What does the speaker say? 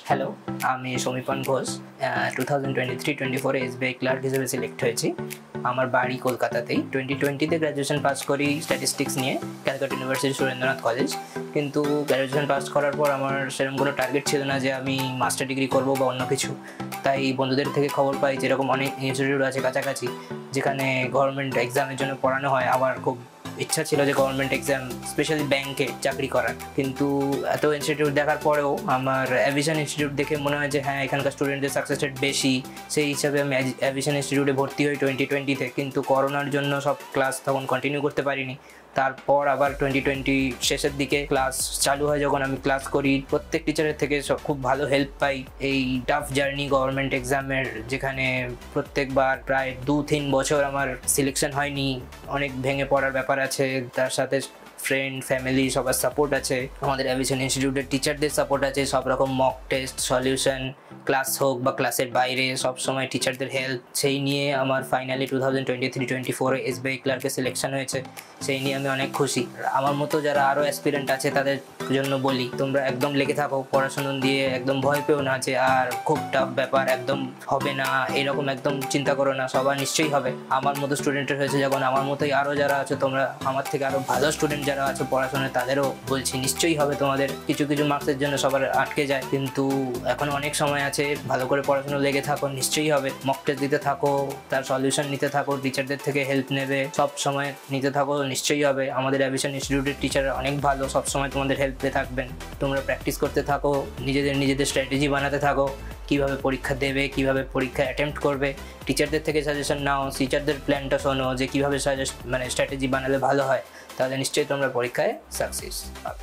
Hello, আমি সমীপন Ghosh. 2023-24 SBI clerk হিসেবে select হয়েছি। আমার বাড়ি কলকাতাতেই। 2020-তে গ্র্যাজুয়েশন পাস করি স্ট্যাটিস্টিক্স নিয়ে ক্যালকাটা ইউনিভার্সিটি সুরেন্দ্রনাথ কলেজ। কিন্তু গ্র্যাজুয়েশন পাস করার পর আমার সেরকম কোনো টার্গেট ছিল না যে আমি মাস্টার ডিগ্রি করবো বা অন্য কিছু। তাই বন্ধুদের থেকে খবর পাই যেরকম অনেক ইনস্টিটিউট আছে কাছাকাছি যেখানে গভর্নমেন্ট এক্সামের জন্য পড়ানো হয়। আমার খুব ইচ্ছা ছিল যে গভর্নমেন্ট এক্সাম স্পেশালি ব্যাংকে চাকরি করার, কিন্তু এত ইনস্টিটিউট দেখার পরেও আমার অ্যাভিয়েশন ইনস্টিটিউট দেখে মনে হয় যে হ্যাঁ, এখানকার স্টুডেন্টদের সাকসেস রেট বেশি। সেই হিসাবে আমি অ্যাভিয়েশন ইনস্টিটিউটে ভর্তি হই 2020-তে, কিন্তু করোনার জন্য সব ক্লাস তখন কন্টিনিউ করতে পারিনি। তারপর আবার 2020 শেষের দিকে ক্লাস চালু হয়, যখন আমি ক্লাস করি প্রত্যেক টিচারের থেকে খুব ভালো হেল্প পাই এই টাফ জার্নি গভর্নমেন্ট এক্সামের, যেখানে প্রত্যেকবার প্রায় 2-3 বছর আমার সিলেকশন হয়নি। অনেক ভেঙে পড়ার ব্যাপার আছে, তার সাথে ফ্রেন্ড ফ্যামিলি সবার সাপোর্ট আছে, আমাদের অ্যাভিয়েশন ইনস্টিটিউটের টিচারদের সাপোর্ট আছে, সব রকম মক টেস্ট সলিউশন, ক্লাস হোক বা ক্লাসের বাইরে সব সময় টিচারদের হেল্প। সেই নিয়ে আমার ফাইনালি 2023-24 এসবিআই ক্লার্কে সিলেকশন হয়েছে। সেই নিয়ে আমি অনেক খুশি। আমার মতো যারা আরও অ্যাসপিরেন্ট আছে তাদের জন্য বলি, তোমরা একদম লেগে থাকো পড়াশুনো দিয়ে, একদম ভয় পেও না যে আর খুব টাফ ব্যাপার, একদম হবে না এরকম একদম চিন্তা করো না, সবার নিশ্চয়ই হবে। আমার মতো স্টুডেন্টের হয়েছে যখন, আমার মতোই আরও যারা আছে, তোমরা আমার থেকে আরও ভালো স্টুডেন্ট যারা আছে পড়াশোনায়, তাদেরও বলছি নিশ্চয়ই হবে। তোমাদের কিছু কিছু মার্কসের জন্য সবার আটকে যায়, কিন্তু এখন অনেক সময় আছে, ভালো করে পড়াশোনা লেগে থাকো, নিশ্চয়ই হবে। মক টেস্ট দিতে থাকো, তার সলিউশন নিতে থাকো, টিচারদের থেকে হেল্প নেবে, সব সময় নিতে থাকো, নিশ্চয়ই হবে। আমাদের অ্যাভিয়েশন ইনস্টিটিউটের টিচার অনেক ভালো, সব সময় তোমাদের হেল্পে থাকবেন। তোমরা প্র্যাকটিস করতে থাকো, নিজেদের স্ট্র্যাটেজি বানাতে থাকো, কীভাবে পরীক্ষা দেবে, কীভাবে পরীক্ষা অ্যাটেম্প্ট করবে। টিচারদের থেকে সাজেশন নাও, টিচারদের প্ল্যানটা শোনো যে কীভাবে স্ট্র্যাটেজি বানালে ভালো হয়, তাহলে নিশ্চয়ই তোমরা পরীক্ষায় সাকসেস পাবে।